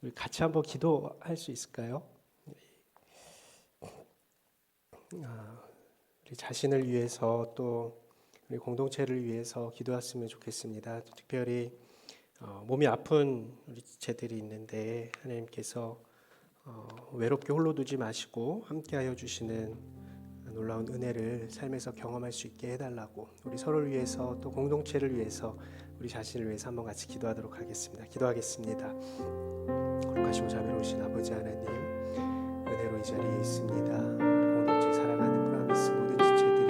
우리 같이 한번 기도할 수 있을까요? 우리 자신을 위해서 또 우리 공동체를 위해서 기도했으면 좋겠습니다. 특별히 몸이 아픈 우리 지체들이 있는데 하나님께서 외롭게 홀로 두지 마시고 함께하여 주시는 놀라운 은혜를 삶에서 경험할 수 있게 해달라고, 우리 서로를 위해서 또 공동체를 위해서 우리 자신을 위해서 한번 같이 기도하도록 하겠습니다. 기도하겠습니다. 거룩하시고 자비로우신 아버지 하나님, 은혜로 이 자리에 있습니다. 우리 공동체 사랑하는 프라미스 모든 지체들이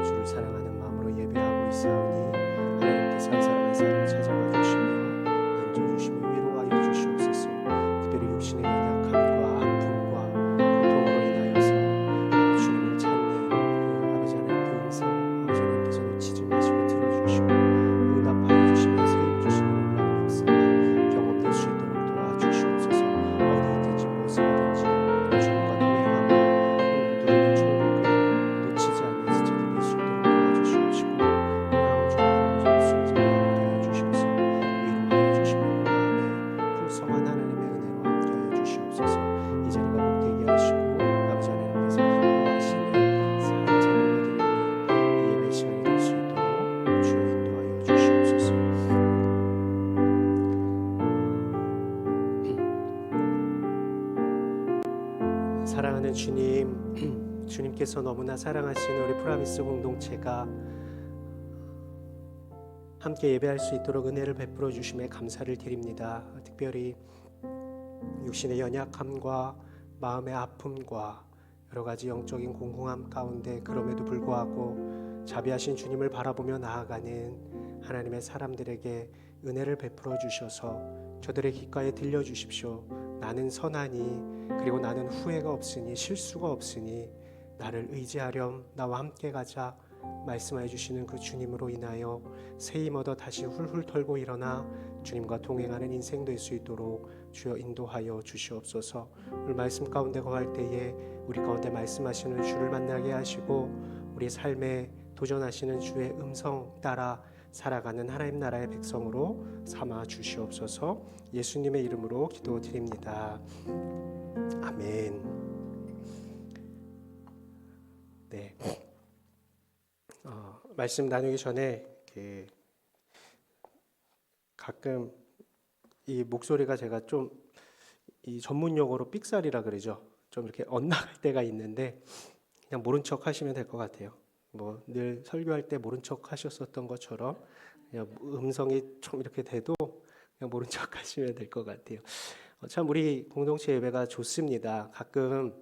주를 사랑하는 마음으로 예배하고 있사오니 하나님께서 한 사람 한 사람 찾아와 주시며 만져주시며 위로하여 주시옵소서. 특별히 육신의 연약함과 아픔과 고통으로 인하여서 주님을 찾는 그 아버지 하나님 그 음성, 아버지 하나님께서 놓치지 마시고 들어주시고 응답하여 주시며 세입 주시는 놀라운 역사가 경험될 수 있도록 도와주시옵소서. 어디 있든지 무엇을 하든지 주님과 동행하고 누리는 천국을 놓치지 않는 지체들 될 수 있도록 도와주시옵시고, 또한 주님의 순종에 함께하여 주셔서 위로하여 주시며 마음에 풍성한 하나님의 은혜로 함께하여 주시옵소서. 이 자리가 복되게 하시고 아버지 하나님께서 기뻐하시는 산 제물로 드리는 이 예배 시간이 될 수 있도록 주여 인도하여 주시옵소서. 사랑하는 주님, 주님께서 너무나 사랑하시는 우리 프라미스 공동체가 함께 예배할 수 있도록 은혜를 베풀어 주심에 감사를 드립니다. 특별히 육신의 연약함과 마음의 아픔과 여러 가지 영적인 공공함 가운데 그럼에도 불구하고 자비하신 주님을 바라보며 나아가는 하나님의 사람들에게 은혜를 베풀어 주셔서 저들의 귓가에 들려주십시오. 나는 선하니, 그리고 나는 후회가 없으니, 실수가 없으니 나를 의지하렴, 나와 함께 가자 말씀해 주시는 그 주님으로 인하여 새 힘 얻어 다시 훌훌 털고 일어나 주님과 동행하는 인생 될 수 있도록 주여 인도하여 주시옵소서. 오늘 말씀 가운데 거할 때에 우리 가운데 말씀하시는 주를 만나게 하시고 우리 삶에 도전하시는 주의 음성 따라 살아가는 하나님 나라의 백성으로 삼아 주시옵소서. 예수님의 이름으로 기도드립니다. 아멘. 네. 말씀 나누기 전에 가끔 이 목소리가 제가 좀 이 전문 용어로 삑살이라 그러죠. 좀 이렇게 엇나갈 때가 있는데 그냥 모른 척 하시면 될 것 같아요. 뭐 늘 설교할 때 모른 척 하셨었던 것처럼 그냥 음성이 좀 이렇게 돼도 그냥 모른 척 하시면 될 것 같아요. 참 우리 공동체 예배가 좋습니다. 가끔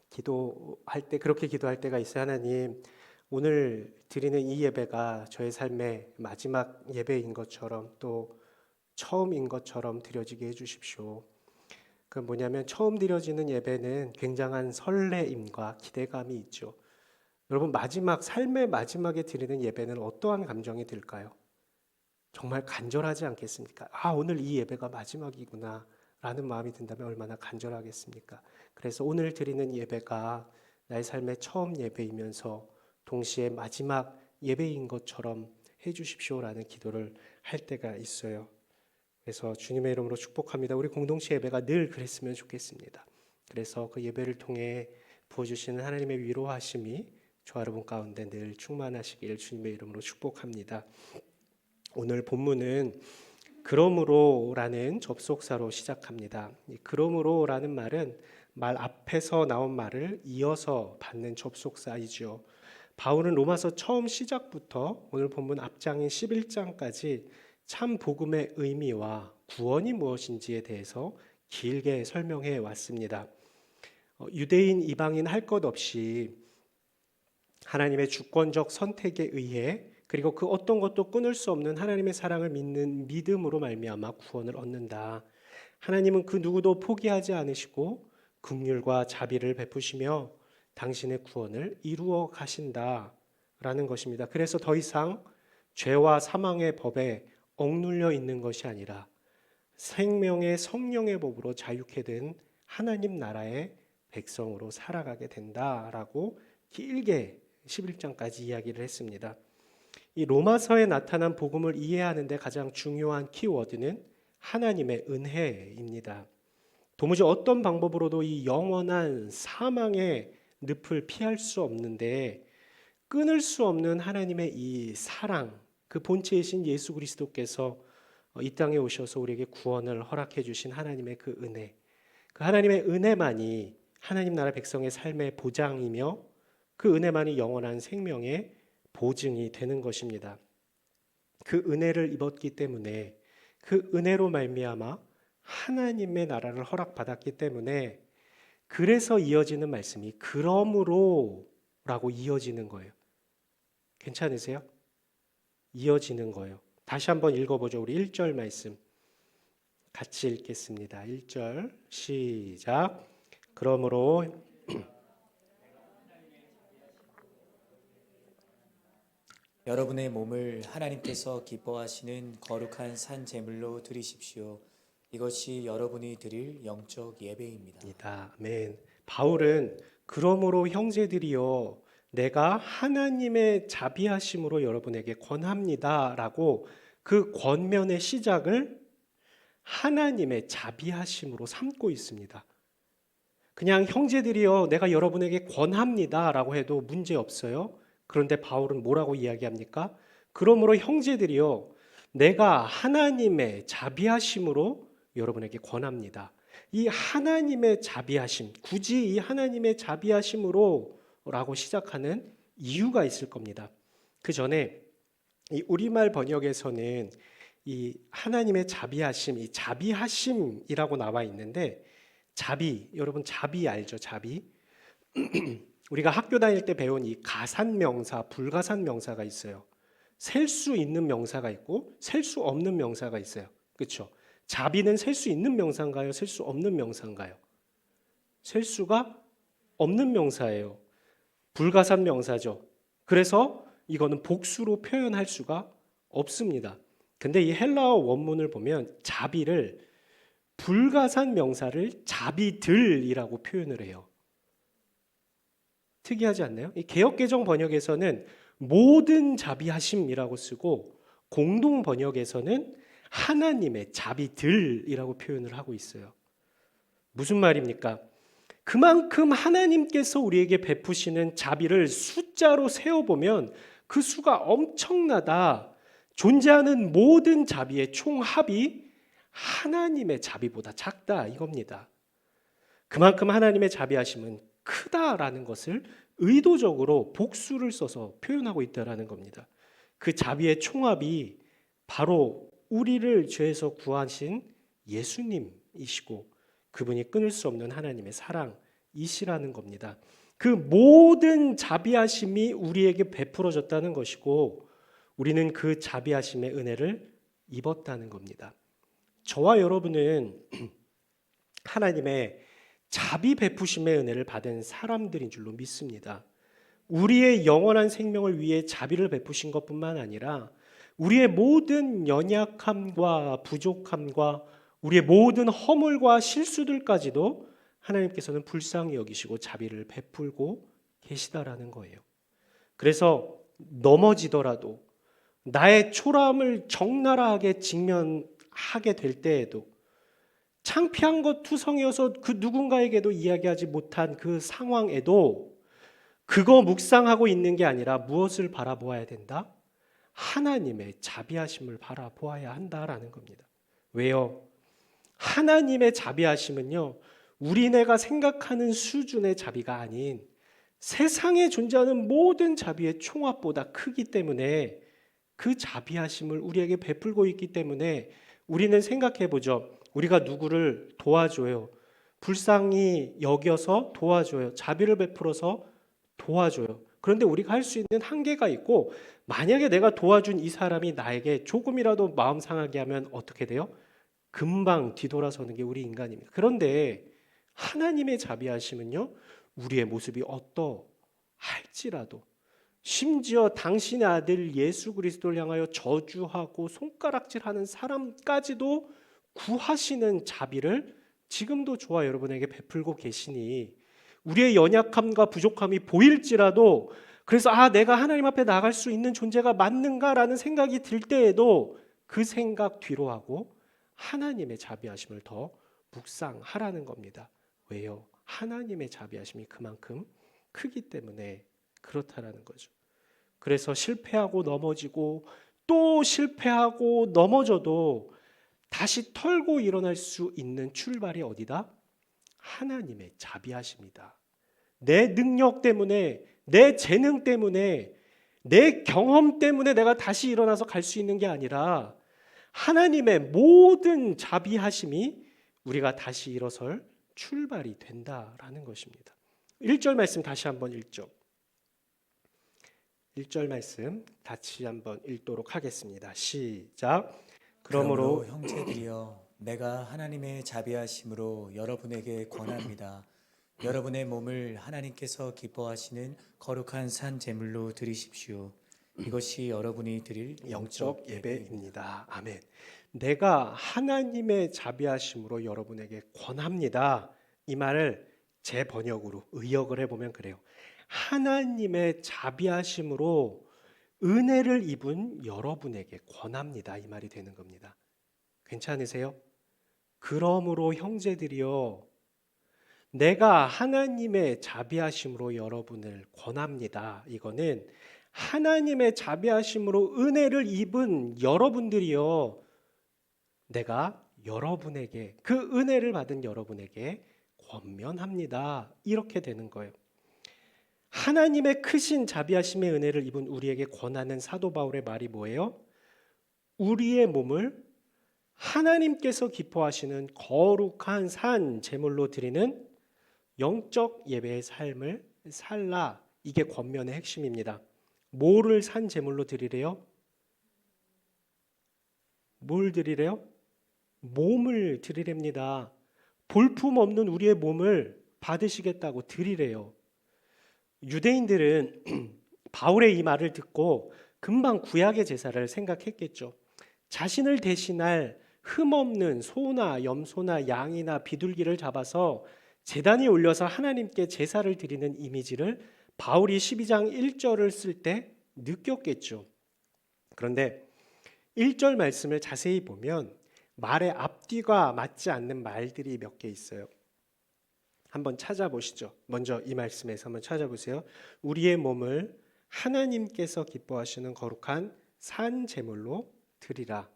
기도할 때 그렇게 기도할 때가 있어요. 하나님, 오늘 드리는 이 예배가 저의 삶의 마지막 예배인 것처럼 또 처음인 것처럼 드려지게 해주십시오. 그 뭐냐면 처음 드려지는 예배는 굉장한 설레임과 기대감이 있죠. 여러분, 삶의 마지막에 드리는 예배는 어떠한 감정이 들까요? 정말 간절하지 않겠습니까? 오늘 이 예배가 마지막이구나 라는 마음이 든다면 얼마나 간절하겠습니까? 그래서 오늘 드리는 예배가 나의 삶의 처음 예배이면서 동시에 마지막 예배인 것처럼 해주십시오라는 기도를 할 때가 있어요. 그래서 주님의 이름으로 축복합니다. 우리 공동체 예배가 늘 그랬으면 좋겠습니다. 그래서 그 예배를 통해 부어주시는 하나님의 위로하심이 저와 여러분 가운데 늘 충만하시길 주님의 이름으로 축복합니다. 오늘 본문은 그러므로라는 접속사로 시작합니다. 이 그러므로라는 말은 말 앞에서 나온 말을 이어서 받는 접속사이죠. 바울은 로마서 처음 시작부터 오늘 본문 앞장인 11장까지 참 복음의 의미와 구원이 무엇인지에 대해서 길게 설명해 왔습니다. 유대인 이방인 할 것 없이 하나님의 주권적 선택에 의해 그리고 그 어떤 것도 끊을 수 없는 하나님의 사랑을 믿는 믿음으로 말미암아 구원을 얻는다. 하나님은 그 누구도 포기하지 않으시고 긍휼과 자비를 베푸시며 당신의 구원을 이루어 가신다라는 것입니다. 그래서 더 이상 죄와 사망의 법에 억눌려 있는 것이 아니라 생명의 성령의 법으로 자유케 된 하나님 나라의 백성으로 살아가게 된다라고 길게 11장까지 이야기를 했습니다. 이 로마서에 나타난 복음을 이해하는 데 가장 중요한 키워드는 하나님의 은혜입니다. 도무지 어떤 방법으로도 이 영원한 사망의 늪을 피할 수 없는데 끊을 수 없는 하나님의 이 사랑, 그 본체이신 예수 그리스도께서 이 땅에 오셔서 우리에게 구원을 허락해 주신 하나님의 그 은혜, 그 하나님의 은혜만이 하나님 나라 백성의 삶의 보장이며 그 은혜만이 영원한 생명의 보증이 되는 것입니다. 그 은혜를 입었기 때문에, 그 은혜로 말미암아 하나님의 나라를 허락받았기 때문에, 그래서 이어지는 말씀이 그러므로 라고 이어지는 거예요. 괜찮으세요? 이어지는 거예요. 다시 한번 읽어보죠. 우리 1절 말씀 같이 읽겠습니다. 1절 시작. 그러므로 여러분의 몸을 하나님께서 기뻐하시는 거룩한 산 제물로 드리십시오. 이것이 여러분이 드릴 영적 예배입니다. 아멘. 바울은 그러므로 형제들이여 내가 하나님의 자비하심으로 여러분에게 권합니다라고 그 권면의 시작을 하나님의 자비하심으로 삼고 있습니다. 그냥 형제들이여 내가 여러분에게 권합니다라고 해도 문제 없어요. 그런데 바울은 뭐라고 이야기합니까? 그러므로 형제들이여 내가 하나님의 자비하심으로 여러분에게 권합니다. 이 하나님의 자비하심, 굳이 이 하나님의 자비하심으로 라고 시작하는 이유가 있을 겁니다. 그 전에 이 우리말 번역에서는 이 하나님의 자비하심, 이 자비하심이라고 나와 있는데, 자비, 여러분 자비 알죠? 자비. 우리가 학교 다닐 때 배운 이 가산명사, 불가산명사가 있어요. 셀 수 있는 명사가 있고 셀 수 없는 명사가 있어요. 그렇죠? 자비는 셀 수 있는 명사인가요? 셀 수 없는 명사인가요? 셀 수가 없는 명사예요. 불가산명사죠. 그래서 이거는 복수로 표현할 수가 없습니다. 근데 이 헬라어 원문을 보면 자비를 불가산명사를 자비들이라고 표현을 해요. 특이하지 않나요? 이 개역개정 번역에서는 모든 자비하심이라고 쓰고 공동 번역에서는 하나님의 자비들이라고 표현을 하고 있어요. 무슨 말입니까? 그만큼 하나님께서 우리에게 베푸시는 자비를 숫자로 세어보면 그 수가 엄청나다. 존재하는 모든 자비의 총합이 하나님의 자비보다 작다 이겁니다. 그만큼 하나님의 자비하심은 크다라는 것을 의도적으로 복수를 써서 표현하고 있다라는 겁니다. 그 자비의 총합이 바로 우리를 죄에서 구하신 예수님이시고 그분이 끊을 수 없는 하나님의 사랑이시라는 겁니다. 그 모든 자비하심이 우리에게 베풀어졌다는 것이고 우리는 그 자비하심의 은혜를 입었다는 겁니다. 저와 여러분은 하나님의 자비 베푸심의 은혜를 받은 사람들인 줄로 믿습니다. 우리의 영원한 생명을 위해 자비를 베푸신 것뿐만 아니라 우리의 모든 연약함과 부족함과 우리의 모든 허물과 실수들까지도 하나님께서는 불쌍히 여기시고 자비를 베풀고 계시다라는 거예요. 그래서 넘어지더라도 나의 초라함을 적나라하게 직면하게 될 때에도 창피한 것 투성이어서 그 누군가에게도 이야기하지 못한 그 상황에도 그거 묵상하고 있는 게 아니라 무엇을 바라보아야 된다? 하나님의 자비하심을 바라보아야 한다라는 겁니다. 왜요? 하나님의 자비하심은요, 우리네가 생각하는 수준의 자비가 아닌 세상에 존재하는 모든 자비의 총합보다 크기 때문에 그 자비하심을 우리에게 베풀고 있기 때문에 우리는 생각해보죠. 우리가 누구를 도와줘요. 불쌍히 여겨서 도와줘요. 자비를 베풀어서 도와줘요. 그런데 우리가 할 수 있는 한계가 있고 만약에 내가 도와준 이 사람이 나에게 조금이라도 마음 상하게 하면 어떻게 돼요? 금방 뒤돌아서는 게 우리 인간입니다. 그런데 하나님의 자비하심은요, 우리의 모습이 어떠할지라도 심지어 당신의 아들 예수 그리스도를 향하여 저주하고 손가락질하는 사람까지도 구하시는 자비를 지금도 저와 여러분에게 베풀고 계시니 우리의 연약함과 부족함이 보일지라도 그래서 내가 하나님 앞에 나갈 수 있는 존재가 맞는가라는 생각이 들 때에도 그 생각 뒤로 하고 하나님의 자비하심을 더 묵상하라는 겁니다. 왜요? 하나님의 자비하심이 그만큼 크기 때문에 그렇다라는 거죠. 그래서 실패하고 넘어지고 또 실패하고 넘어져도 다시 털고 일어날 수 있는 출발이 어디다? 하나님의 자비하심이다. 내 능력 때문에, 내 재능 때문에, 내 경험 때문에 내가 다시 일어나서 갈 수 있는 게 아니라 하나님의 모든 자비하심이 우리가 다시 일어설 출발이 된다라는 것입니다. 1절 말씀 다시 한번 읽죠. 1절 말씀 다시 한번 읽도록 하겠습니다. 시작. 그러므로 형제들이여 내가 하나님의 자비하심으로 여러분에게 권합니다. 여러분의 몸을 하나님께서 기뻐하시는 거룩한 산 제물로 드리십시오. 이것이 여러분이 드릴 영적 예배입니다. 아멘. 내가 하나님의 자비하심으로 여러분에게 권합니다. 이 말을 제 번역으로 의역을 해보면 그래요. 하나님의 자비하심으로 은혜를 입은 여러분에게 권합니다. 이 말이 되는 겁니다. 괜찮으세요? 그러므로 형제들이여 내가 하나님의 자비하심으로 여러분을 권합니다. 이거는 하나님의 자비하심으로 은혜를 입은 여러분들이여 내가 여러분에게 그 은혜를 받은 여러분에게 권면합니다. 이렇게 되는 거예요. 하나님의 크신 자비하심의 은혜를 입은 우리에게 권하는 사도 바울의 말이 뭐예요? 우리의 몸을 하나님께서 기뻐하시는 거룩한 산 제물로 드리는 영적 예배의 삶을 살라. 이게 권면의 핵심입니다. 뭐를 산 제물로 드리래요? 뭘 드리래요? 몸을 드리랍니다. 볼품 없는 우리의 몸을 받으시겠다고 드리래요. 유대인들은 바울의 이 말을 듣고 금방 구약의 제사를 생각했겠죠. 자신을 대신할 흠없는 소나 염소나 양이나 비둘기를 잡아서 제단에 올려서 하나님께 제사를 드리는 이미지를 바울이 12장 1절을 쓸 때 느꼈겠죠. 그런데 1절 말씀을 자세히 보면 말의 앞뒤가 맞지 않는 말들이 몇 개 있어요. 한번 찾아보시죠. 먼저 이 말씀에서 한번 찾아보세요. 우리의 몸을 하나님께서 기뻐하시는 거룩한 산 제물로 드리라.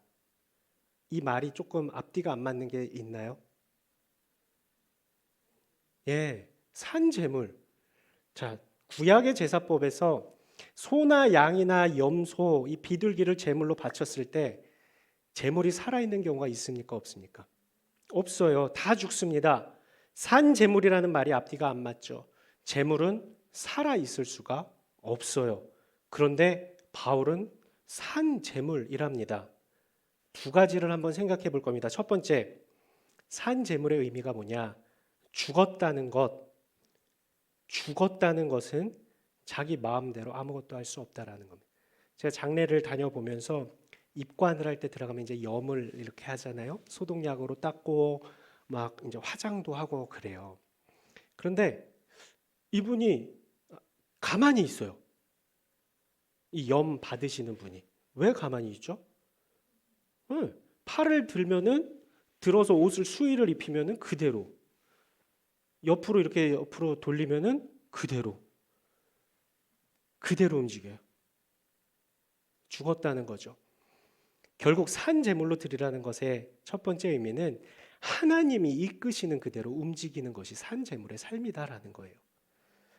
이 말이 조금 앞뒤가 안 맞는 게 있나요? 예, 산 제물. 자, 구약의 제사법에서 소나 양이나 염소, 이 비둘기를 제물로 바쳤을 때 제물이 살아있는 경우가 있습니까? 없습니까? 없어요. 다 죽습니다. 산 제물이라는 말이 앞뒤가 안 맞죠. 제물은 살아있을 수가 없어요. 그런데 바울은 산 제물이랍니다. 두 가지를 한번 생각해 볼 겁니다. 첫 번째, 산 제물의 의미가 뭐냐? 죽었다는 것. 죽었다는 것은 자기 마음대로 아무것도 할 수 없다라는 겁니다. 제가 장례를 다녀보면서 입관을 할 때 들어가면 이제 염을 이렇게 하잖아요. 소독약으로 닦고 막 이제 화장도 하고 그래요. 그런데 이분이 가만히 있어요. 이 염 받으시는 분이 왜 가만히 있죠? 팔을 들어서 옷을 수의를 입히면은 그대로, 옆으로 이렇게 옆으로 돌리면은 그대로 움직여요. 죽었다는 거죠. 결국 산 제물로 드리라는 것의 첫 번째 의미는 하나님이 이끄시는 그대로 움직이는 것이 산 제물의 삶이다라는 거예요.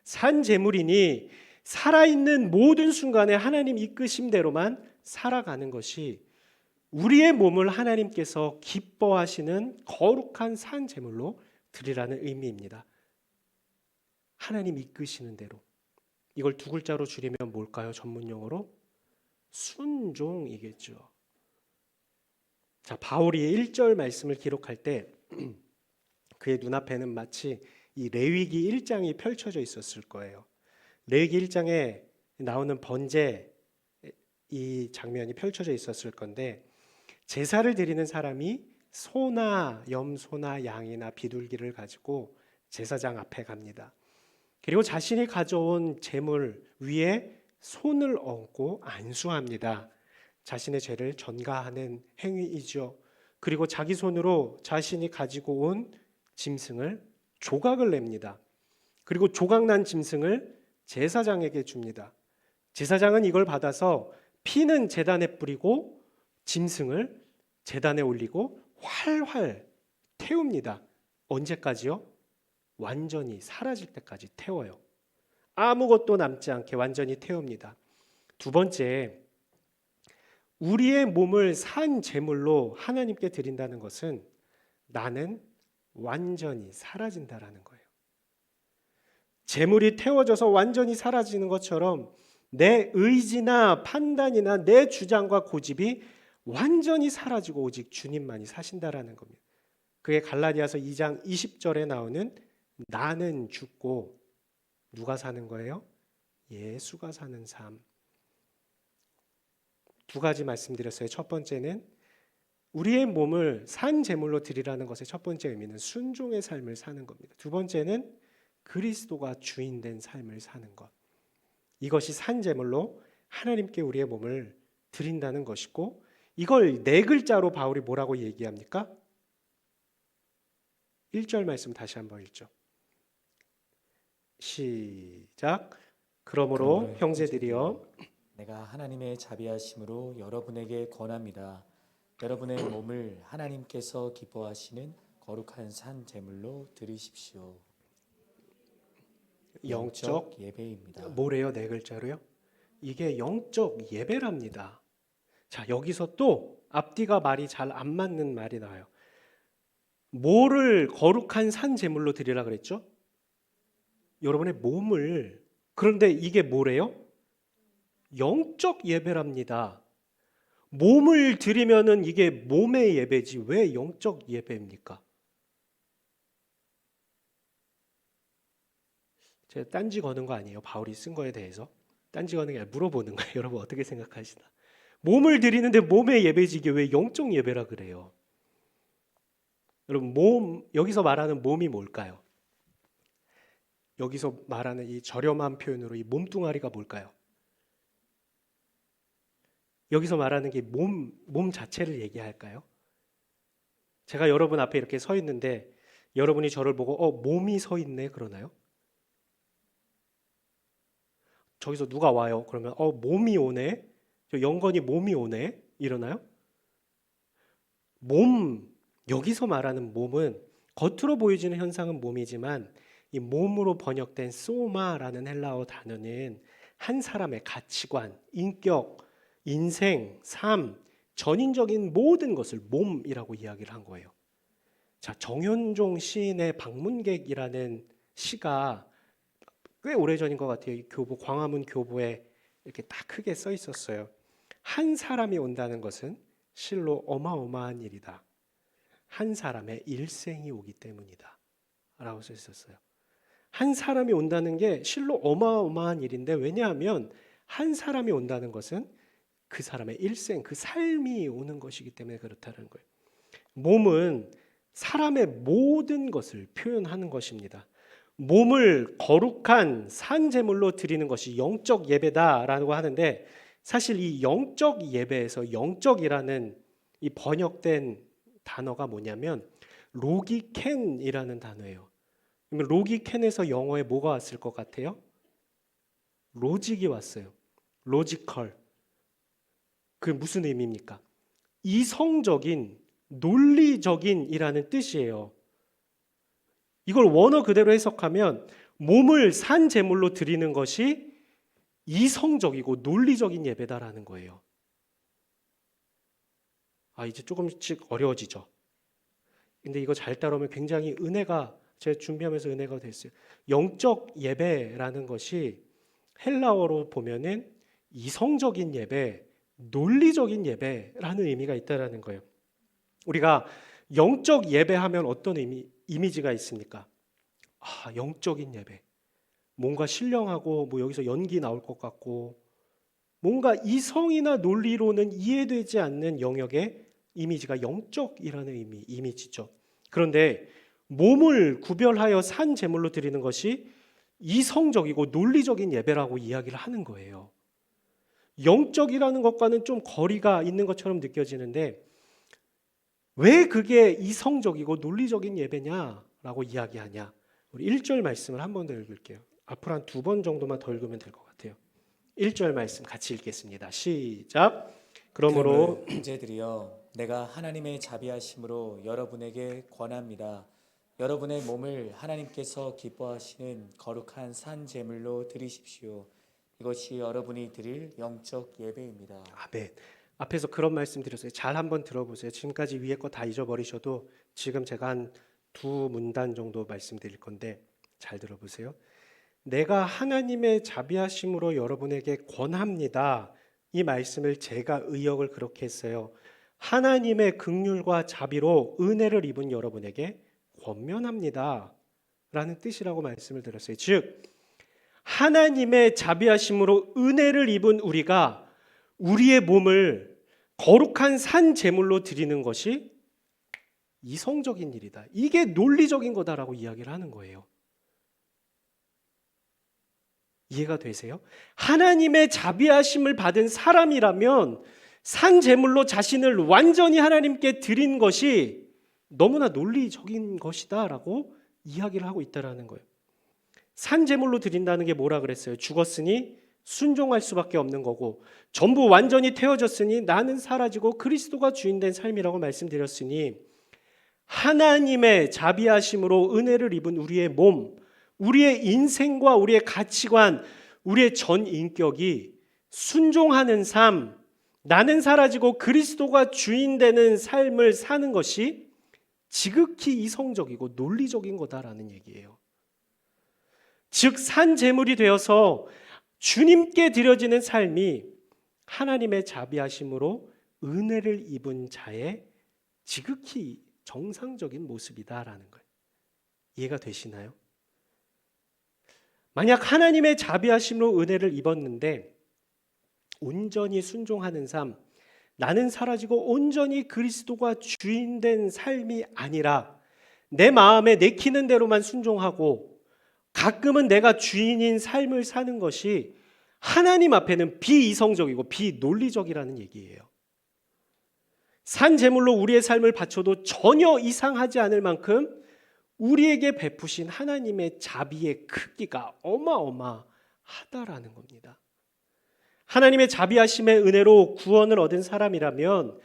산 제물이니 살아있는 모든 순간에 하나님 이끄심대로만 살아가는 것이 우리의 몸을 하나님께서 기뻐하시는 거룩한 산 제물로 드리라는 의미입니다. 하나님 이끄시는 대로. 이걸 두 글자로 줄이면 뭘까요? 전문 용어로 순종이겠죠. 자, 바울이 1절 말씀을 기록할 때 그의 눈앞에는 마치 이 레위기 1장이 펼쳐져 있었을 거예요. 레위기 1장에 나오는 번제 이 장면이 펼쳐져 있었을 건데 제사를 드리는 사람이 소나 염소나 양이나 비둘기를 가지고 제사장 앞에 갑니다. 그리고 자신이 가져온 제물 위에 손을 얹고 안수합니다. 자신의 죄를 전가하는 행위이죠. 그리고 자기 손으로 자신이 가지고 온 짐승을 조각을 냅니다. 그리고 조각난 짐승을 제사장에게 줍니다. 제사장은 이걸 받아서 피는 제단에 뿌리고 짐승을 제단에 올리고 활활 태웁니다. 언제까지요? 완전히 사라질 때까지 태워요. 아무것도 남지 않게 완전히 태웁니다. 두 번째, 우리의 몸을 산 제물로 하나님께 드린다는 것은 나는 완전히 사라진다라는 거예요. 제물이 태워져서 완전히 사라지는 것처럼 내 의지나 판단이나 내 주장과 고집이 완전히 사라지고 오직 주님만이 사신다라는 겁니다. 그게 갈라디아서 2장 20절에 나오는 나는 죽고 누가 사는 거예요? 예수가 사는 삶. 두 가지 말씀드렸어요. 첫 번째는 우리의 몸을 산 제물로 드리라는 것의 첫 번째 의미는 순종의 삶을 사는 겁니다. 두 번째는 그리스도가 주인된 삶을 사는 것. 이것이 산 제물로 하나님께 우리의 몸을 드린다는 것이고, 이걸 네 글자로 바울이 뭐라고 얘기합니까? 1절 말씀 다시 한번 읽죠. 시작. 그러므로 형제들이여 내가 하나님의 자비하심으로 여러분에게 권합니다. 여러분의 몸을 하나님께서 기뻐하시는 거룩한 산 제물로 드리십시오. 영적 예배입니다. 뭐래요? 네 글자로요? 이게 영적 예배랍니다. 자, 여기서 또 앞뒤가 말이 잘 안 맞는 말이 나와요. 뭐를 거룩한 산 제물로 드리라 그랬죠? 여러분의 몸을. 그런데 이게 뭐래요? 영적 예배랍니다. 몸을 드리면은 이게 몸의 예배지 왜 영적 예배입니까? 제가 딴지 거는 거 아니에요. 바울이 쓴 거에 대해서. 딴지 거는 게 아니라 물어보는 거예요. 여러분 어떻게 생각하시나? 몸을 드리는데 몸의 예배지 이게 왜 영적 예배라 그래요? 여러분 몸, 여기서 말하는 몸이 뭘까요? 여기서 말하는 이 저렴한 표현으로 이 몸뚱아리가 뭘까요? 여기서 말하는 게 몸 자체를 얘기할까요? 제가 여러분 앞에 이렇게 서 있는데 여러분이 저를 보고 몸이 서 있네 그러나요? 저기서 누가 와요? 그러면 몸이 오네. 저 영건이 몸이 오네. 이러나요? 몸, 여기서 말하는 몸은 겉으로 보여지는 현상은 몸이지만 이 몸으로 번역된 소마라는 헬라어 단어는 한 사람의 가치관, 인격, 인생, 삶, 전인적인 모든 것을 몸이라고 이야기를 한 거예요. 자, 정현종 시인의 방문객이라는 시가 꽤 오래전인 것 같아요. 이 교보, 광화문 교보에 이렇게 딱 크게 써 있었어요. 한 사람이 온다는 것은 실로 어마어마한 일이다. 한 사람의 일생이 오기 때문이다. 라고 써 있었어요. 한 사람이 온다는 게 실로 어마어마한 일인데, 왜냐하면 한 사람이 온다는 것은 그 사람의 일생, 그 삶이 오는 것이기 때문에 그렇다는 거예요. 몸은 사람의 모든 것을 표현하는 것입니다. 몸을 거룩한 산 제물로 드리는 것이 영적 예배다라고 하는데, 사실 이 영적 예배에서 영적이라는 이 번역된 단어가 뭐냐면 로기켄이라는 단어예요. 그러면 로기켄에서 영어에 뭐가 왔을 것 같아요? 로직이 왔어요. 로지컬. 그게 무슨 의미입니까? 이성적인, 논리적인이라는 뜻이에요. 이걸 원어 그대로 해석하면 몸을 산 제물로 드리는 것이 이성적이고 논리적인 예배다라는 거예요. 이제 조금씩 어려워지죠. 근데 이거 잘 따라오면 굉장히 은혜가, 제가 준비하면서 은혜가 됐어요. 영적 예배라는 것이 헬라어로 보면은 이성적인 예배, 논리적인 예배라는 의미가 있다라는 거예요. 우리가 영적 예배하면 어떤 이미지가 있습니까? 영적인 예배. 뭔가 신령하고 여기서 연기 나올 것 같고 뭔가 이성이나 논리로는 이해되지 않는 영역의 이미지가 영적이라는 이미지죠. 그런데 몸을 구별하여 산 제물로 드리는 것이 이성적이고 논리적인 예배라고 이야기를 하는 거예요. 영적이라는 것과는 좀 거리가 있는 것처럼 느껴지는데 왜 그게 이성적이고 논리적인 예배냐라고 이야기하냐. 우리 1절 말씀을 한 번 더 읽을게요. 앞으로 한 2번 정도만 더 읽으면 될 것 같아요. 1절 말씀 같이 읽겠습니다. 시작. 그러므로 형제들이여 내가 하나님의 자비하심으로 여러분에게 권합니다. 여러분의 몸을 하나님께서 기뻐하시는 거룩한 산 제물로 드리십시오. 이것이 여러분이 드릴 영적 예배입니다. 아멘. 앞에서 그런 말씀 드렸어요. 잘 한번 들어보세요. 지금까지 위에 거 다 잊어버리셔도 지금 제가 한 2문단 정도 말씀드릴 건데 잘 들어보세요. 내가 하나님의 자비하심으로 여러분에게 권합니다. 이 말씀을 제가 의역을 그렇게 했어요. 하나님의 긍휼과 자비로 은혜를 입은 여러분에게 권면합니다. 라는 뜻이라고 말씀을 드렸어요. 즉 하나님의 자비하심으로 은혜를 입은 우리가 우리의 몸을 거룩한 산 제물로 드리는 것이 이성적인 일이다. 이게 논리적인 거다라고 이야기를 하는 거예요. 이해가 되세요? 하나님의 자비하심을 받은 사람이라면 산 제물로 자신을 완전히 하나님께 드린 것이 너무나 논리적인 것이다라고 이야기를 하고 있다라는 거예요. 산 제물로 드린다는 게 뭐라 그랬어요? 죽었으니 순종할 수밖에 없는 거고 전부 완전히 태워졌으니 나는 사라지고 그리스도가 주인된 삶이라고 말씀드렸으니 하나님의 자비하심으로 은혜를 입은 우리의 몸, 우리의 인생과 우리의 가치관, 우리의 전 인격이 순종하는 삶, 나는 사라지고 그리스도가 주인되는 삶을 사는 것이 지극히 이성적이고 논리적인 거다라는 얘기예요. 즉 산 제물이 되어서 주님께 드려지는 삶이 하나님의 자비하심으로 은혜를 입은 자의 지극히 정상적인 모습이다라는 거예요. 이해가 되시나요? 만약 하나님의 자비하심으로 은혜를 입었는데 온전히 순종하는 삶, 나는 사라지고 온전히 그리스도가 주인된 삶이 아니라 내 마음에 내키는 대로만 순종하고 가끔은 내가 주인인 삶을 사는 것이 하나님 앞에는 비이성적이고 비논리적이라는 얘기예요. 산 제물로 우리의 삶을 바쳐도 전혀 이상하지 않을 만큼 우리에게 베푸신 하나님의 자비의 크기가 어마어마하다라는 겁니다. 하나님의 자비하심의 은혜로 구원을 얻은 사람이라면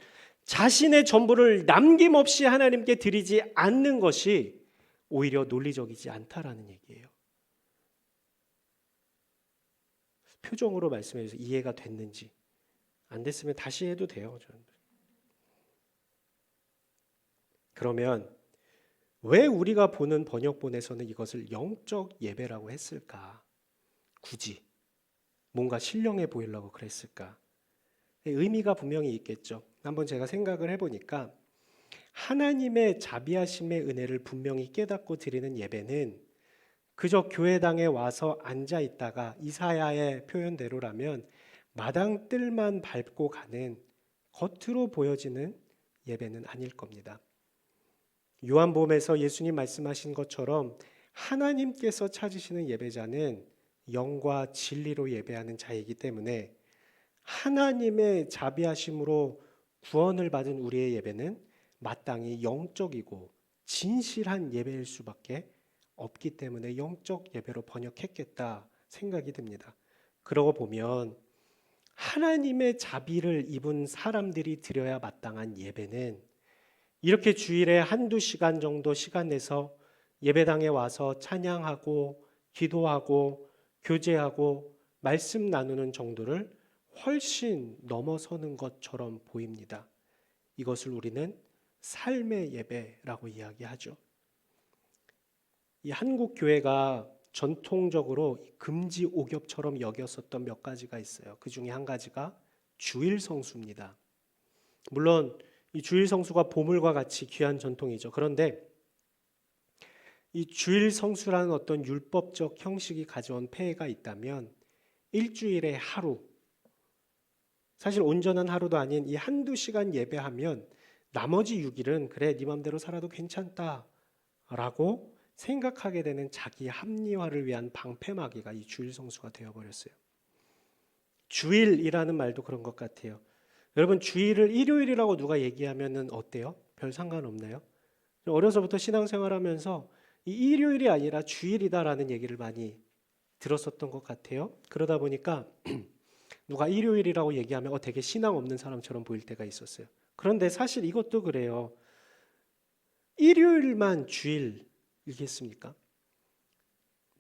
자신의 전부를 남김없이 하나님께 드리지 않는 것이 오히려 논리적이지 않다라는 얘기예요. 표정으로 말씀해 주세요. 이해가 됐는지. 안 됐으면 다시 해도 돼요. 그러면 왜 우리가 보는 번역본에서는 이것을 영적 예배라고 했을까? 굳이 뭔가 신령해 보이려고 그랬을까? 의미가 분명히 있겠죠. 한번 제가 생각을 해보니까 하나님의 자비하심의 은혜를 분명히 깨닫고 드리는 예배는 그저 교회당에 와서 앉아 있다가 이사야의 표현대로라면 마당 뜰만 밟고 가는 겉으로 보여지는 예배는 아닐 겁니다. 요한복음에서 예수님 말씀하신 것처럼 하나님께서 찾으시는 예배자는 영과 진리로 예배하는 자이기 때문에 하나님의 자비하심으로 구원을 받은 우리의 예배는 마땅히 영적이고 진실한 예배일 수밖에 없기 때문에 영적 예배로 번역했겠다 생각이 듭니다. 그러고 보면 하나님의 자비를 입은 사람들이 드려야 마땅한 예배는 이렇게 주일에 한두 시간 정도 시간 내서 예배당에 와서 찬양하고 기도하고 교제하고 말씀 나누는 정도를 훨씬 넘어서는 것처럼 보입니다. 이것을 우리는 삶의 예배라고 이야기하죠. 이 한국 교회가 전통적으로 금지 오겹처럼 여겼었던 몇 가지가 있어요. 그 중에 한 가지가 주일 성수입니다. 물론 이 주일 성수가 보물과 같이 귀한 전통이죠. 그런데 이 주일 성수라는 어떤 율법적 형식이 가져온 폐해가 있다면 일주일에 하루, 사실 온전한 하루도 아닌 이 한두 시간 예배하면 나머지 6일은 그래 네 맘대로 살아도 괜찮다라고 생각하게 되는 자기 합리화를 위한 방패막이가 이 주일 성수가 되어버렸어요. 주일이라는 말도 그런 것 같아요. 여러분 주일을 일요일이라고 누가 얘기하면은 어때요? 별 상관없나요? 어려서부터 신앙생활하면서 이 일요일이 아니라 주일이다라는 얘기를 많이 들었었던 것 같아요. 그러다 보니까 누가 일요일이라고 얘기하면 되게 신앙 없는 사람처럼 보일 때가 있었어요. 그런데 사실 이것도 그래요. 일요일만 주일이겠습니까?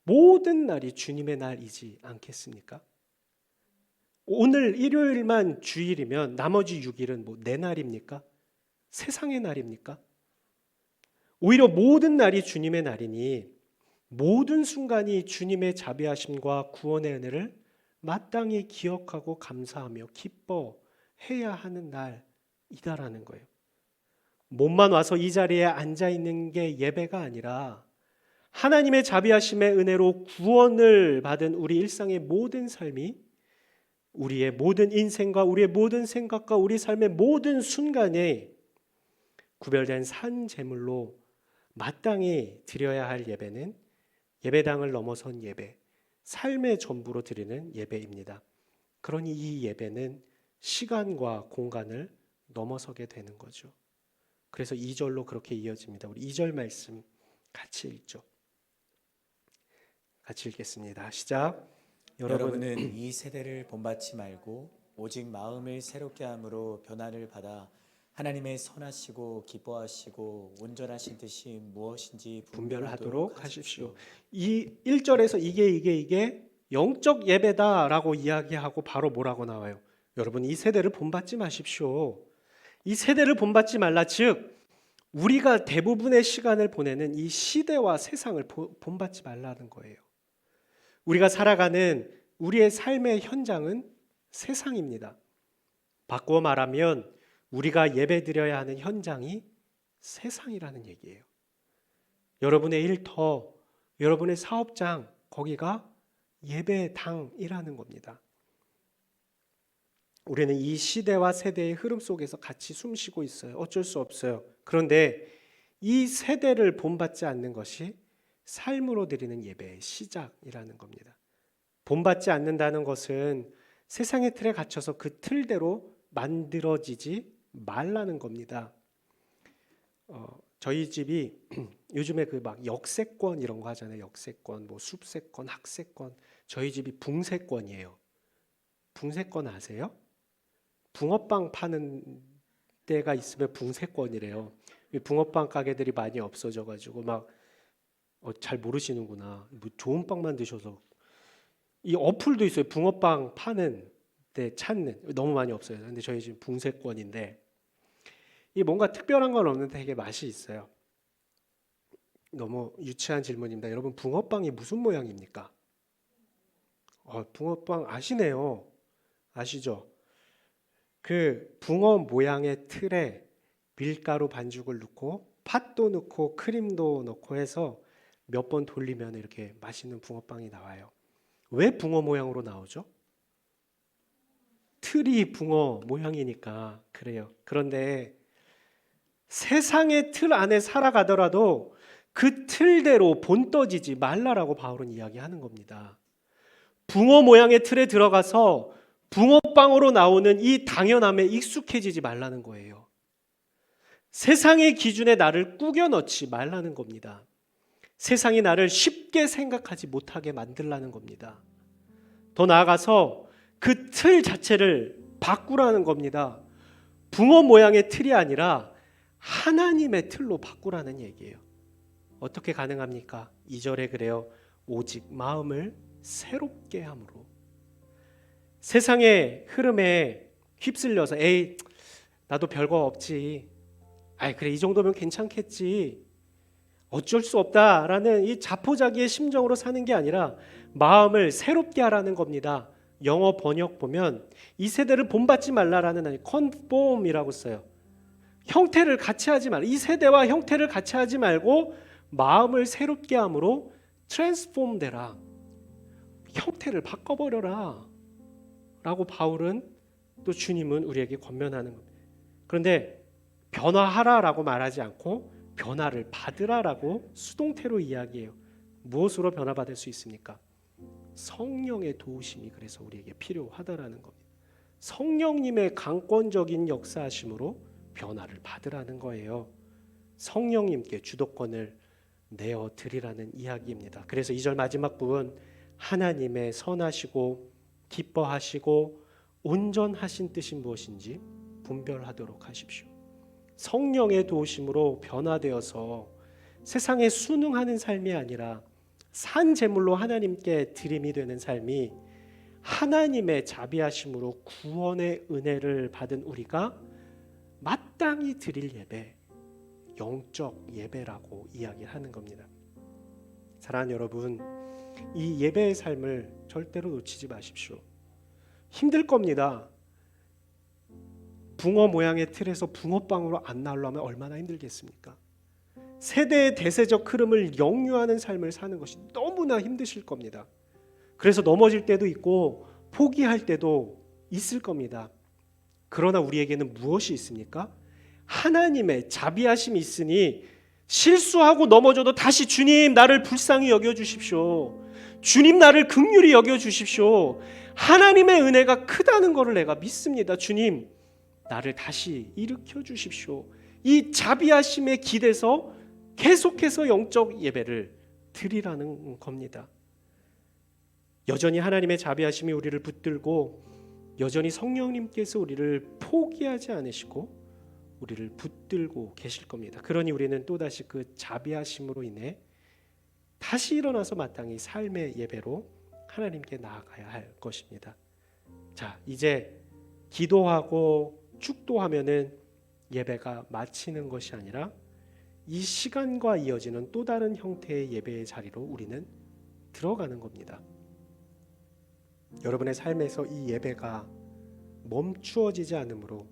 모든 날이 주님의 날이지 않겠습니까? 오늘 일요일만 주일이면 나머지 6일은 뭐 내 날입니까? 세상의 날입니까? 오히려 모든 날이 주님의 날이니 모든 순간이 주님의 자비하심과 구원의 은혜를 마땅히 기억하고 감사하며 기뻐해야 하는 날이다라는 거예요. 몸만 와서 이 자리에 앉아 있는 게 예배가 아니라 하나님의 자비하심의 은혜로 구원을 받은 우리 일상의 모든 삶이 우리의 모든 인생과 우리의 모든 생각과 우리 삶의 모든 순간에 구별된 산 제물로 마땅히 드려야 할 예배는 예배당을 넘어선 예배, 삶의 전부로 드리는 예배입니다. 그러니 이 예배는 시간과 공간을 넘어서게 되는 거죠. 그래서 2절로 그렇게 이어집니다. 우리 2절 말씀 같이 읽죠. 같이 읽겠습니다. 시작. 여러분은 이 세대를 본받지 말고 오직 마음을 새롭게 함으로 변화를 받아 하나님의 선하시고 기뻐하시고 온전하신 뜻이 무엇인지 분별하도록 하십시오. 이 1절에서 이게 영적 예배다라고 이야기하고 바로 뭐라고 나와요? 여러분 이 세대를 본받지 마십시오. 이 세대를 본받지 말라, 즉 우리가 대부분의 시간을 보내는 이 시대와 세상을 본받지 말라는 거예요. 우리가 살아가는 우리의 삶의 현장은 세상입니다. 바꾸어 말하면 우리가 예배드려야 하는 현장이 세상이라는 얘기예요. 여러분의 일터, 여러분의 사업장, 거기가 예배당이라는 겁니다. 우리는 이 시대와 세대의 흐름 속에서 같이 숨쉬고 있어요. 어쩔 수 없어요. 그런데 이 세대를 본받지 않는 것이 삶으로 드리는 예배의 시작이라는 겁니다. 본받지 않는다는 것은 세상의 틀에 갇혀서 그 틀대로 만들어지지 말라는 겁니다. 저희 집이 요즘에 그 막 역세권 이런 거 하잖아요. 역세권, 뭐 숲세권, 학세권. 저희 집이 붕세권이에요. 붕세권 아세요? 붕어빵 파는 데가 있으면 붕세권이래요. 붕어빵 가게들이 많이 없어져가지고 막 잘 모르시는구나. 뭐 좋은 빵만 드셔서 이 어플도 있어요. 붕어빵 파는 데 찾는 너무 많이 없어요. 근데 저희 지금 붕세권인데 이 뭔가 특별한 건 없는데 되게 맛이 있어요. 너무 유치한 질문입니다. 여러분 붕어빵이 무슨 모양입니까? 붕어빵 아시네요. 아시죠? 그 붕어 모양의 틀에 밀가루 반죽을 넣고 팥도 넣고 크림도 넣고 해서 몇 번 돌리면 이렇게 맛있는 붕어빵이 나와요. 왜 붕어 모양으로 나오죠? 틀이 붕어 모양이니까 그래요. 그런데 세상의 틀 안에 살아가더라도 그 틀대로 본떠지지 말라라고 바울은 이야기하는 겁니다. 붕어 모양의 틀에 들어가서 붕어빵으로 나오는 이 당연함에 익숙해지지 말라는 거예요. 세상의 기준에 나를 꾸겨 넣지 말라는 겁니다. 세상이 나를 쉽게 생각하지 못하게 만들라는 겁니다. 더 나아가서 그 틀 자체를 바꾸라는 겁니다. 붕어 모양의 틀이 아니라 하나님의 틀로 바꾸라는 얘기예요. 어떻게 가능합니까? 2절에 그래요. 오직 마음을 새롭게 함으로. 세상의 흐름에 휩쓸려서 에이 나도 별거 없지. 아이 그래 이 정도면 괜찮겠지. 어쩔 수 없다라는 이 자포자기의 심정으로 사는 게 아니라 마음을 새롭게 하라는 겁니다. 영어 번역 보면 이 세대를 본받지 말라라는 conform이라고 써요. 형태를 같이 하지 말라. 이 세대와 형태를 같이 하지 말고 마음을 새롭게 함으로 transform 되라. 형태를 바꿔버려라 라고 바울은 또 주님은 우리에게 권면하는 겁니다. 그런데 변화하라라고 말하지 않고 변화를 받으라라고 수동태로 이야기해요. 무엇으로 변화받을 수 있습니까? 성령의 도우심이 그래서 우리에게 필요하다라는 겁니다. 성령님의 강권적인 역사하심으로 변화를 받으라는 거예요. 성령님께 주도권을 내어 드리라는 이야기입니다. 그래서 2절 마지막 부분, 하나님의 선하시고 기뻐하시고 온전하신 뜻이 무엇인지 분별하도록 하십시오. 성령의 도우심으로 변화되어서 세상에 순응하는 삶이 아니라 산 제물로 하나님께 드림이 되는 삶이 하나님의 자비하심으로 구원의 은혜를 받은 우리가 마땅히 드릴 예배, 영적 예배라고 이야기하는 겁니다. 사랑하는 여러분, 이 예배의 삶을 절대로 놓치지 마십시오. 힘들 겁니다. 붕어 모양의 틀에서 붕어빵으로 안 나오려면 얼마나 힘들겠습니까? 세대의 대세적 흐름을 역류하는 삶을 사는 것이 너무나 힘드실 겁니다. 그래서 넘어질 때도 있고 포기할 때도 있을 겁니다. 그러나 우리에게는 무엇이 있습니까? 하나님의 자비하심이 있으니 실수하고 넘어져도 다시 주님 나를 불쌍히 여겨주십시오. 주님 나를 긍휼히 여겨주십시오. 하나님의 은혜가 크다는 것을 내가 믿습니다. 주님 나를 다시 일으켜 주십시오. 이 자비하심에 기대서 계속해서 영적 예배를 드리라는 겁니다. 여전히 하나님의 자비하심이 우리를 붙들고 여전히 성령님께서 우리를 포기하지 않으시고 우리를 붙들고 계실 겁니다. 그러니 우리는 또다시 그 자비하심으로 인해 다시 일어나서 마땅히 삶의 예배로 하나님께 나아가야 할 것입니다. 자, 이제 기도하고 축도하면은 예배가 마치는 것이 아니라 이 시간과 이어지는 또 다른 형태의 예배의 자리로 우리는 들어가는 겁니다. 여러분의 삶에서 이 예배가 멈추어지지 않으므로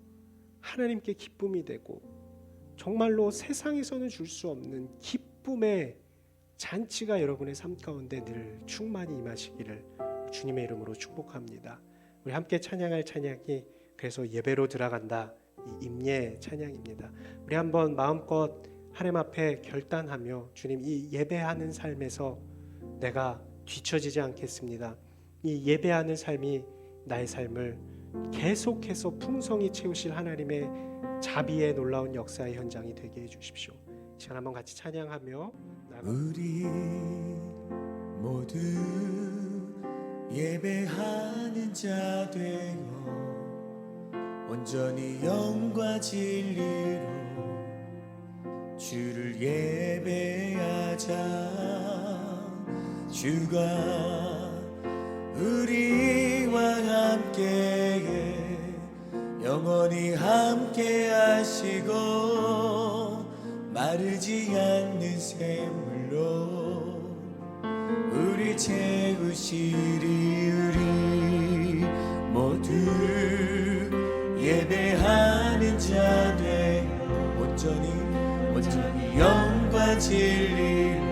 하나님께 기쁨이 되고 정말로 세상에서는 줄 수 없는 기쁨의 잔치가 여러분의 삶 가운데 늘 충만히 임하시기를 주님의 이름으로 축복합니다. 우리 함께 찬양할 찬양이 그래서 예배로 들어간다, 이 임예 찬양입니다. 우리 한번 마음껏 하나님 앞에 결단하며 주님 이 예배하는 삶에서 내가 뒤처지지 않겠습니다. 이 예배하는 삶이 나의 삶을 계속해서 풍성히 채우실 하나님의 자비의 놀라운 역사의 현장이 되게 해주십시오. 이 시간 한번 같이 찬양하며 우리 모두 예배하는 자 되어 온전히 영과 진리로 주를 예배하자. 주가 우리와 함께 영원히 함께 하시고 마르지 않는 샘물로 우리 채우시리. 우리 모두 예배하는 자 되어 온전히 영과 진리로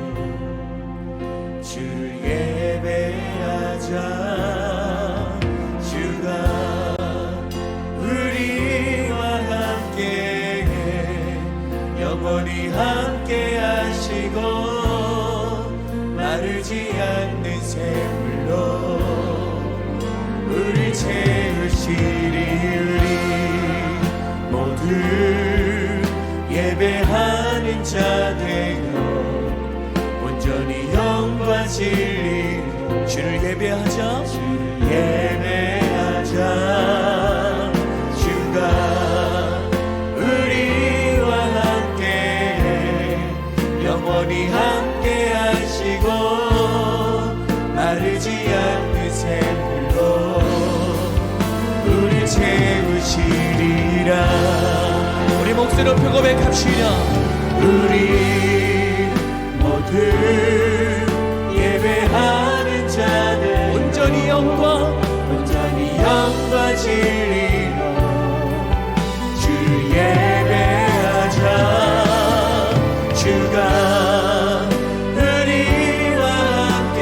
주를 예배하자. 주가 우리와 함께 영원히 함께 하시고 마르지 않는 샘물로 우리 채우시리. 우리 모두 예배하는 자 되어 온전히 영과 진리로 주를 예배하자. 주를 예배하자. 주가 우리와 함께 영원히 함께 하시고 마르지 않는 샘물로 우리 채우시리라. 우리 목소리 높여 고백합시다. 우리 모두 예배하는 자들 온전히 영과 진리로 주를 예배하자. 주가 우리와 함께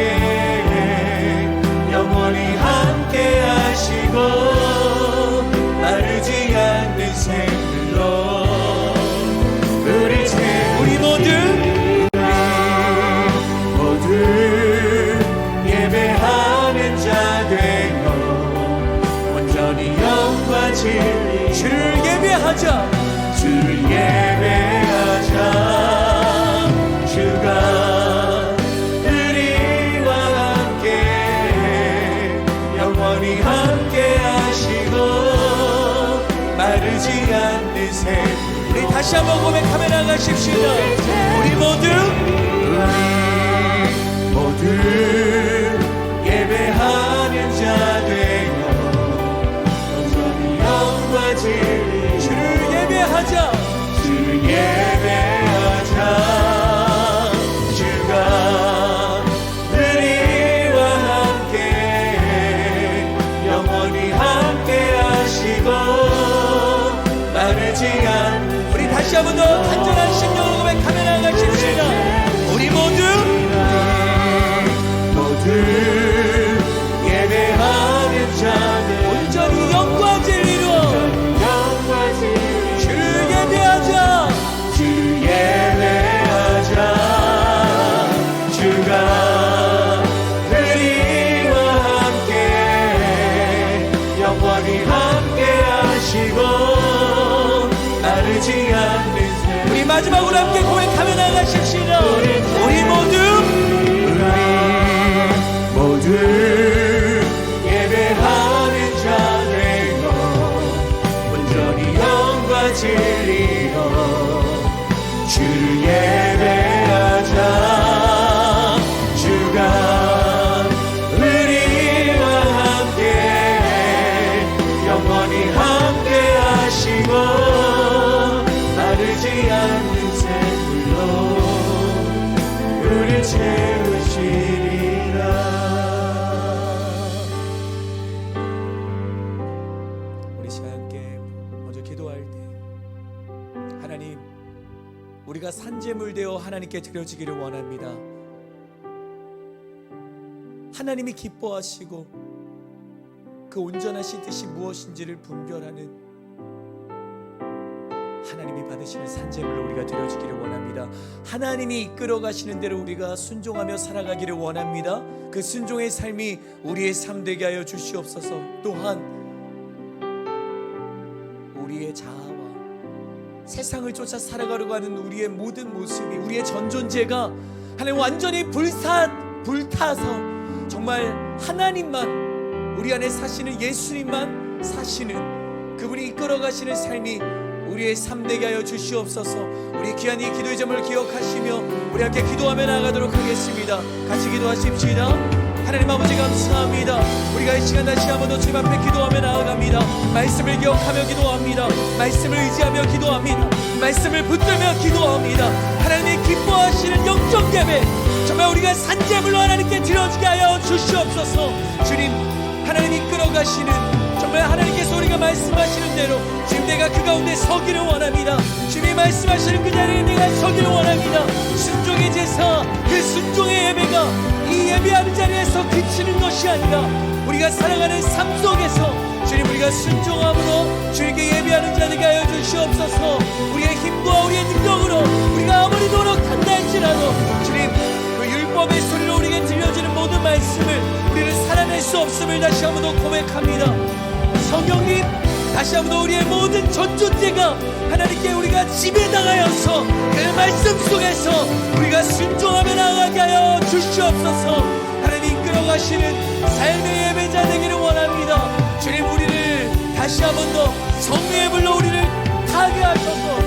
영원히 함께 하시고 마르지 않는 샘물로 우리 모두 다시 한번 고백하며 나가십시다. 우리 모두 예배하는 자 되어 온전히 영과 진리 주를 예배하자. 주를 예배하자. 주가 우리와 함께 영원히 함께 하시고 마르지 않는 우리 다시 한번 더 간절한 심령으로 고백하며 나가십시다. 우리 모두 예배하는 자들 온전히 영과 진리로 주를 예배하자. 주 예배하자. 주가 우리와 함께 영원히 함께 하시고 마르지 않는 새 우리 마지막으로 함께 고백하며 나가십시다. 우리 모두 예배하는 자 되고 온전히 영과 진리로 주를 예배하자. 주가 우리와 함께 영원히 함께 하시고 마르지 않는 샘물로 우리 채우시리라. 우리 시간 함께 먼저 기도할 때 하나님, 우리가 산재물 되어 하나님께 드려지기를 원합니다. 하나님이 기뻐하시고 그 온전하신 뜻이 무엇인지를 분별하는 하나님이 받으시는 산재물로 우리가 드려지기를 원합니다. 하나님이 이끌어 가시는 대로 우리가 순종하며 살아가기를 원합니다. 그 순종의 삶이 우리의 삶 되게 하여 주시옵소서. 또한 우리의 자아와 세상을 쫓아 살아가려고 하는 우리의 모든 모습이, 우리의 전 존재가 하나님 완전히 불타서 정말 하나님만, 우리 안에 사시는 예수님만 사시는 그분이 이끌어 가시는 삶이 우리의 삶 되게 하여 주시옵소서. 우리 귀한 이 기도의 점을 기억하시며 우리 함께 기도하며 나가도록 하겠습니다. 같이 기도하십시다. 하나님 아버지 감사합니다. 우리가 이 시간 다시 한번 더 주님 앞에 기도하며 나아갑니다. 말씀을 기억하며 기도합니다. 말씀을 의지하며 기도합니다. 말씀을 붙들며 기도합니다. 하나님이 기뻐하시는 영적 예배, 정말 우리가 산재물로 하나님께 드려지게 하여 주시옵소서. 주님, 하나님이 끌어가시는, 정말 하나님께서 우리가 말씀하시는 대로 지금 내가 그 가운데 서기를 원합니다. 주님이 말씀하시는 그 자리에 내가 서기를 원합니다. 순종의 제사, 그 순종의 예배가 이 예배하는 자리에서 그치는 것이 아니라 우리가 살아가는 삶 속에서 주님, 우리가 순종함으로 주님께 예배하는 자들에게 하여 주시옵소서. 우리의 힘과 우리의 능력으로 우리가 아무리 노력한다 할지라도 주님, 그 율법의 소리로 우리에게 들려지는 모든 말씀을 우리는 살아낼 수 없음을 다시 한번 더 고백합니다. 성령님, 다시 한번 더 우리의 모든 전존재가 하나님께 우리가 지배당하여서 그 말씀 속에서 우리가 순종하며 나아가게 하여 주시옵소서. 하나님 이끌어가시는 삶의 예배자 되기를 원합니다. 주님, 우리를 다시 한번 더 성령의 불로 우리를 타게 하셔서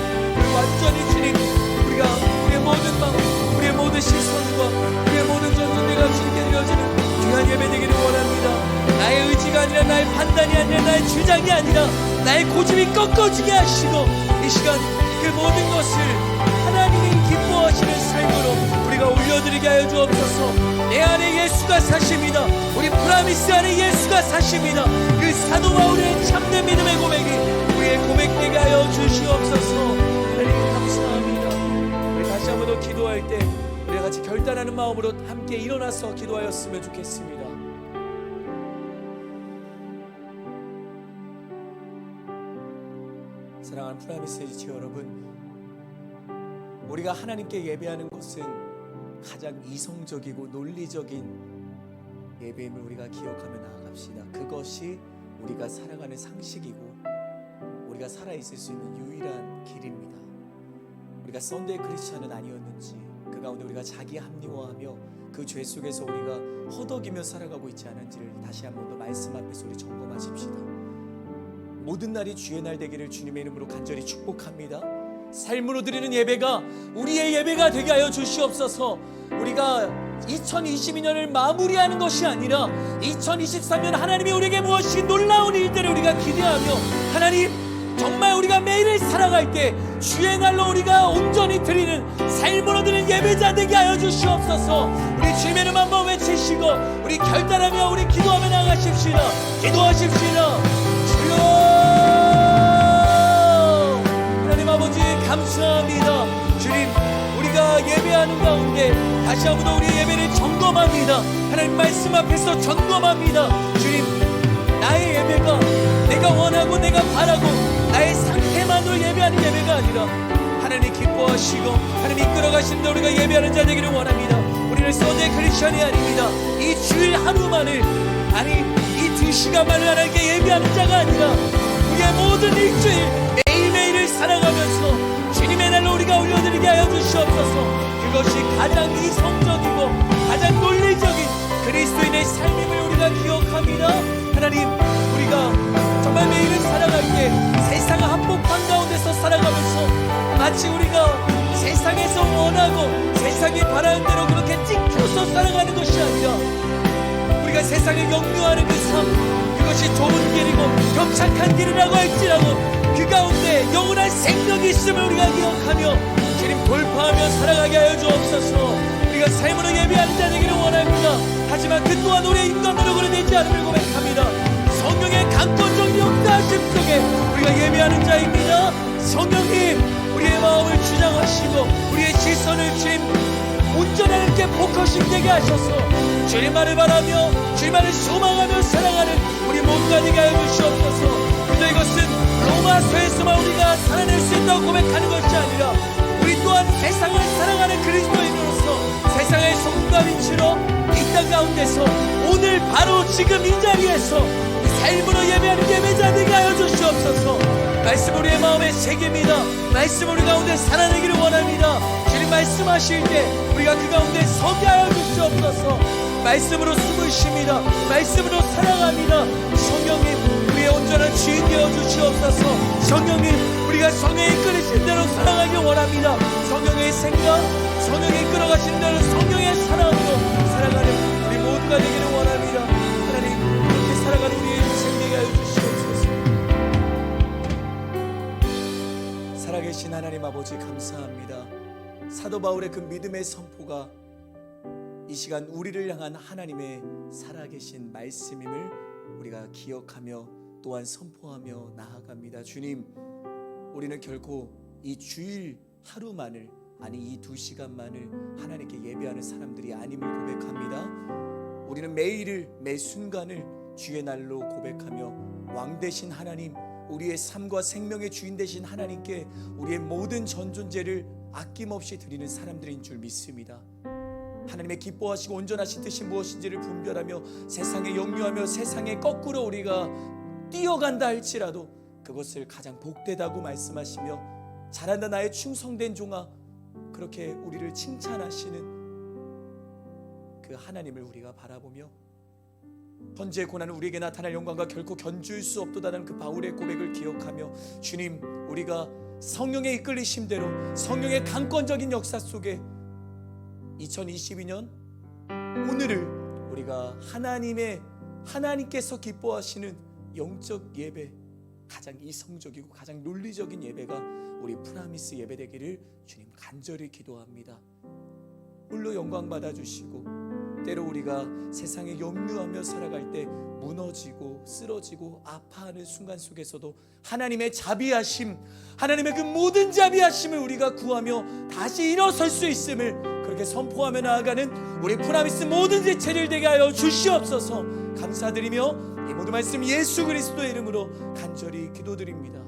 완전히 주님, 우리가 우리의 모든 마음, 우리의 모든 시선과 우리의 모든 전존재가 주님께 드려지는 귀한 예배 되기를 원합니다. 나의 의지가 아니라, 나의 판단이 아니라, 나의 주장이 아니라 나의 고집이 꺾어지게 하시고 이 시간 그 모든 것을 하나님이 기뻐하시는 삶으로 우리가 올려드리게 하여 주옵소서. 내 안에 예수가 사십니다. 우리 프라미스 안에 예수가 사십니다. 그 사도와 우리의 참된 믿음의 고백이 우리의 고백되게 하여 주시옵소서. 하나님 감사합니다. 우리 다시 한번 더 기도할 때 우리 같이 결단하는 마음으로 함께 일어나서 기도하였으면 좋겠습니다. 사랑하는 프라미스지 여러분, 우리가 하나님께 예배하는 것은 가장 이성적이고 논리적인 예배임을 우리가 기억하며 나아갑시다. 그것이 우리가 살아가는 상식이고 우리가 살아있을 수 있는 유일한 길입니다. 우리가 썬데이 크리스찬은 아니었는지, 그 가운데 우리가 자기 합리화하며 그 죄 속에서 우리가 허덕이며 살아가고 있지 않은지를 다시 한 번 더 말씀 앞에서 우리 점검하십시다. 모든 날이 주의 날 되기를 주님의 이름으로 간절히 축복합니다. 삶으로 드리는 예배가 우리의 예배가 되게 하여 주시옵소서. 우리가 2022년을 마무리하는 것이 아니라 2023년 하나님이 우리에게 무엇이 놀라운 일들을 우리가 기대하며, 하나님 정말 우리가 매일을 살아갈 때 주의 날로 우리가 온전히 드리는 삶으로 드리는 예배자 되게 하여 주시옵소서. 우리 주님의 이름 한번 외치시고 우리 결단하며 우리 기도하며 나가십시다. 기도하십시다. 주여, 하나님 아버지 감사합니다. 주님, 우리가 예배하는 가운데 다시 한번 우리의 예배를 점검합니다. 하나님 말씀 앞에서 점검합니다. 주님, 나의 예배가 내가 원하고 내가 바라고 나의 상태만으로 예배하는 예배가 아니라 하나님 기뻐하시고 하나님 이끌어가신 데 우리가 예배하는 자 되기를 원합니다. 우리는 썬데이 크리스천이 아닙니다. 이 주일 하루만을, 아니 이 2시간만을 하나님께 예배하는 자가 아니라 우리의 모든 일주일 매일매일을 살아가면서 주님의 날로 우리가 올려드리게 하여 주시옵소서. 그것이 가장 이성적이고 가장 논리적인 그리스도인의 삶임을 우리가 기억합니다. 하나님, 우리가 정말 매일을 살아갈 때 세상 한복판 가운데서 살아가면서 마치 우리가 세상에서 원하고 세상이 바라는 대로 그렇게 찍혀서 살아가는 것이 아니라 우리가 세상을 역류하는 그 삶, 그것이 좋은 길이고 격착한 길이라고 할지라도 그 가운데 영원한 생명이 있음을 우리가 기억하며 주님 돌파하며 살아가게 하여 주옵소서. 우리가 삶으로 예배하는 자 되기를 원합니다. 하지만 그 또한 우리의 인간 노력으로 되지 않음을 고백합니다. 성령의 강권적 역사하심 속에 우리가 예배하는 자입니다. 성령님, 우리의 마음을 주장하시고 우리의 시선을 주님 온전히 하나님께 포커싱되게 하셔서 주님만을 바라며 주님만을 소망하며 살아가는 우리 모두가 되게 하여 주시옵소서. 그저 이것은 로마서에서만 우리가 살아낼 수 있다고 고백하는 것이 아니라 우리 또한 세상을 살아가는 그리스도인으로서 세상의 소금과 빛으로 이 땅 가운데서 오늘 바로 지금 이 자리에서 삶으로 예배하는 예배자 되게 하여 주시옵소서. 말씀 우리의 마음에 새깁니다. 말씀 우리 가운데 살아내기를 원합니다. 주님 말씀하실 때 우리가 그 가운데 서게 하여 주시옵소서. 말씀으로 숨을 쉽니다. 말씀으로 살아갑니다. 성령님, 우리의 온전한 주인 되어 주시옵소서. 성령님, 우리가 성령이 이끌으신 대로 살아가길 원합니다. 성령의 생각, 성령이 이끌어가신 대로 성령의 사랑으로 살아가는 우리 모두가 되기를 원합니다. 하나님, 그렇게 살아가는 우리의 인생 되게 하여 주시옵소서. 살아계신 하나님 아버지 감사합니다. 사도 바울의 그 믿음의 선포가 이 시간 우리를 향한 하나님의 살아계신 말씀임을 우리가 기억하며 또한 선포하며 나아갑니다. 주님, 우리는 결코 이 주일 하루만을, 아니 이 2시간만을 하나님께 예배하는 사람들이 아님을 고백합니다. 우리는 매일을, 매 순간을 주의 날로 고백하며 왕 되신 하나님, 우리의 삶과 생명의 주인 되신 하나님께 우리의 모든 전 존재를 아낌없이 드리는 사람들인 줄 믿습니다. 하나님의 기뻐하시고 온전하신 뜻이 무엇인지를 분별하며 세상에 역류하며 세상에 거꾸로 우리가 뛰어간다 할지라도 그것을 가장 복되다고 말씀하시며 잘한다 나의 충성된 종아, 그렇게 우리를 칭찬하시는 그 하나님을 우리가 바라보며 현재의 고난은 우리에게 나타날 영광과 결코 견줄 수 없도다라는 그 바울의 고백을 기억하며 주님, 우리가 성령의 이끌리심대로 성령의 강권적인 역사 속에 2022년 오늘을 우리가 하나님께서 기뻐하시는 영적 예배, 가장 이성적이고 가장 논리적인 예배가 우리 프라미스 예배 되기를 주님 간절히 기도합니다. 홀로 영광 받아주시고 때로 우리가 세상에 역류하며 살아갈 때 무너지고 쓰러지고 아파하는 순간 속에서도 하나님의 자비하심, 하나님의 그 모든 자비하심을 우리가 구하며 다시 일어설 수 있음을 그렇게 선포하며 나아가는 우리 프라미스 모든 지체를 되게 하여 주시옵소서. 감사드리며 이 모든 말씀 예수 그리스도의 이름으로 간절히 기도드립니다.